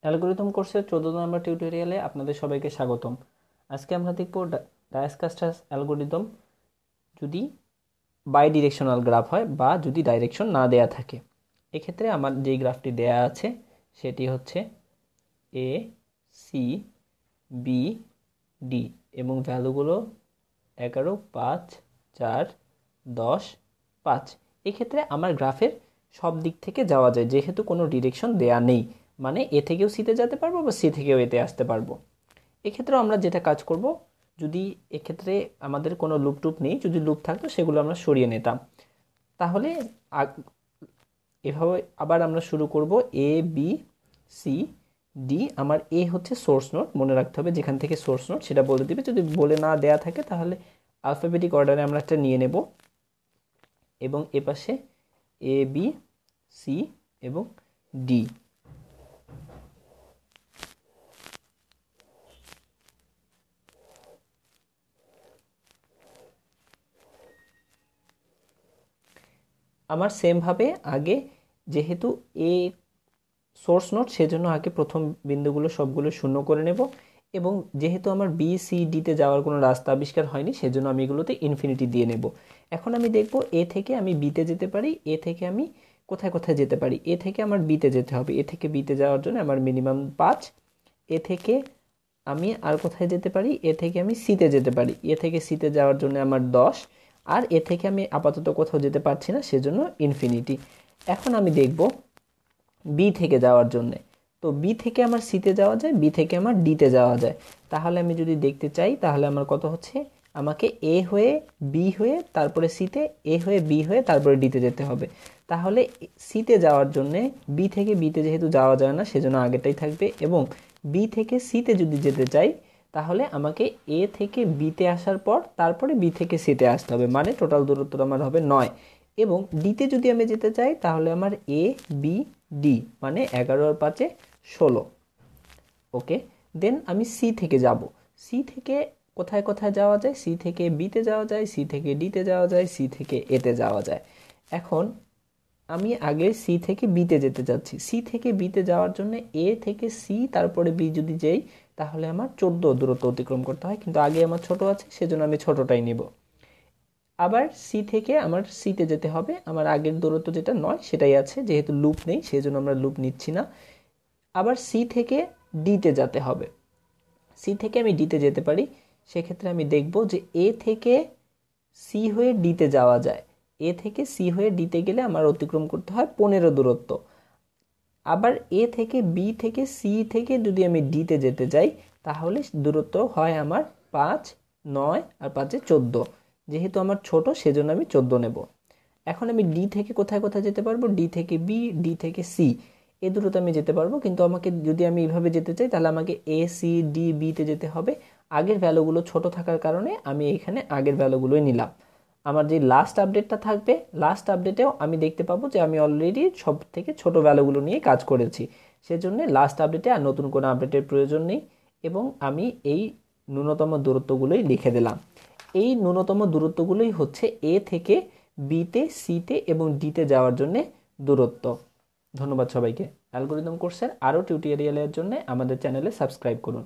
Algorithm কোর্সের 14 নম্বর টিউটোরিয়ালে আপনাদের সবাইকে স্বাগতম। আজকে আমরা দেখব ডায়াসকাস্টাস অ্যালগরিদম যদি বাই ডিরেকশনাল গ্রাফ হয় বা যদি ডাইরেকশন না দেয়া থাকে। এক্ষেত্রে আমার যেই গ্রাফটি দেয়া আছে সেটি হচ্ছে এ, সি, বি, ডি এবং ভ্যালুগুলো 11, 5, 4, 10, 5। এক্ষেত্রে আমার গ্রাফের সব দিক থেকে যাওয়া যায় যেহেতু কোনো ডিরেকশন দেয়া নেই, মানে এ থেকেও সিতে যেতে পারবো বা সি থেকেও এতে আসতে পারবো। এক্ষেত্রেও আমরা যেটা কাজ করব, যদি এক্ষেত্রে আমাদের কোনো লুপ টুপ নেই, যদি লুপ থাকতো সেগুলো আমরা সরিয়ে নিতাম। তাহলে এভাবে আবার আমরা শুরু করব এ, বি, সি, ডি। আমার এ হচ্ছে সোর্স নোড, মনে রাখতে হবে যেখান থেকে সোর্স নোড সেটা বলে দিবে। যদি বলে না দেয়া থাকে তাহলে আলফাবেটিক অর্ডারে আমরা একটা নিয়ে নেব এবং এপাশে এ, বি, সি এবং ডি। আমার সেমভাবে আগে যেহেতু এ সোর্স নোড সেজন্য আগে প্রথম বিন্দুগুলো সবগুলো শূন্য করে নেব এবং যেহেতু আমার বি, সি, ডিতে যাওয়ার কোনো রাস্তা আবিষ্কার হয়নি সেজন্য আমি এগুলোতে ইনফিনিটি দিয়ে নেব। এখন আমি দেখব এ থেকে আমি বিতে যেতে পারি, এ থেকে আমি কোথায় কোথায় যেতে পারি। এ থেকে আমার বিতে যেতে হবে, এ থেকে বিতে যাওয়ার জন্য আমার মিনিমাম 5। এ থেকে আমি আর কোথায় যেতে পারি, এ থেকে আমি সিতে যেতে পারি, এ থেকে সিতে যাওয়ার জন্য আমার 10। আর এ থেকে আমি আপাতত কোথাও যেতে পারছি না সেজন্য ইনফিনিটি। এখন আমি দেখব বি থেকে যাওয়ার জন্যে, তো বি থেকে আমার সিতে যাওয়া যায়, বি থেকে আমার ডিতে যাওয়া যায়। তাহলে আমি যদি দেখতে চাই তাহলে আমার কত হচ্ছে, আমাকে এ হয়ে বি হয়ে তারপরে সিতে, এ হয়ে বি হয়ে তারপরে ডিতে যেতে হবে। তাহলে সিতে যাওয়ার জন্যে বি থেকে বিতে যেহেতু যাওয়া যায় না সেজন্য আগেটাই থাকবে, এবং বি থেকে সিতে যদি যেতে চাই তাহলে আমাকে এ থেকে বিতে আসার পর তারপরে বি থেকে সিতে আসতে হবে, মানে টোটাল দূরত্ব আমার হবে 9। এবং ডিতে যদি আমি যেতে চাই তাহলে আমার এ, বি, ডি মানে 11 আর 5 16। ওকে, দেন আমি সি থেকে যাব। সি থেকে কোথায় কোথায় যাওয়া যায়, সি থেকে বিতে যাওয়া যায়, সি থেকে ডিতে যাওয়া যায়, সি থেকে এতে যাওয়া যায়। এখন আমি আগে সি থেকে বিতে যেতে চাচ্ছি। সি থেকে বিতে যাওয়ার জন্য এ থেকে সি তারপরে বি যদি যাই তাহলে আমার 14 দূরত্ব অতিক্রম করতে হয়, কিন্তু আগে আমার ছোট আছে সেজন্য আমি ছোটটাই নিব। আবার সি থেকে আমার সিতে যেতে হবে, আমার আগের দূরত্ব যেটা 9 সেটাই আছে, যেহেতু লুপ নেই সেজন্য আমরা লুপ নিচ্ছি না। আবার সি থেকে ডিতে যেতে হবে, সি থেকে আমি ডিতে যেতে পারি। সেক্ষেত্রে আমি দেখব যে এ থেকে সি হয়ে ডিতে যাওয়া যায়। এ থেকে সি হয়ে ডিতে গেলে আমার অতিক্রম করতে হয় 15 দূরত্ব। আবার এ থেকে বি থেকে সি থেকে যদি আমি ডিতে যেতে যাই তাহলে দূরত্ব হয় আমার 5, 9 আর 5 14। যেহেতু আমার ছোট সেজন্য আমি 14 নেব। এখন আমি ডি থেকে কোথায় কোথায় যেতে পারবো, ডি থেকে বি, ডি থেকে সি, এ দুটোতে আমি যেতে পারবো। কিন্তু আমাকে যদি আমি এইভাবে যেতে চাই তাহলে আমাকে এ, সি, ডি, বিতে যেতে হবে। আগের ভ্যালুগুলো ছোট থাকার কারণে আমি এখানে আগের ভ্যালুগুলোই নিলাম। আমার যে লাস্ট আপডেটটা থাকবে, লাস্ট আপডেটেও আমি দেখতে পাবো যে আমি অলরেডি সব থেকে ছোট ভ্যালুগুলো নিয়ে কাজ করেছি, সেজন্য লাস্ট আপডেটে আর নতুন কোনো আপডেটের প্রয়োজন নেই। এবং আমি এই ন্যূনতম দূরত্বগুলোই লিখে দিলাম। এই ন্যূনতম দূরত্বগুলোই হচ্ছে এ থেকে বিতে, সিতে এবং ডিতে যাওয়ার জন্য দূরত্ব। ধন্যবাদ সবাইকে। অ্যালগরিদম কোর্সের আরও টিউটোরিয়ালের জন্য আমাদের চ্যানেলে সাবস্ক্রাইব করুন।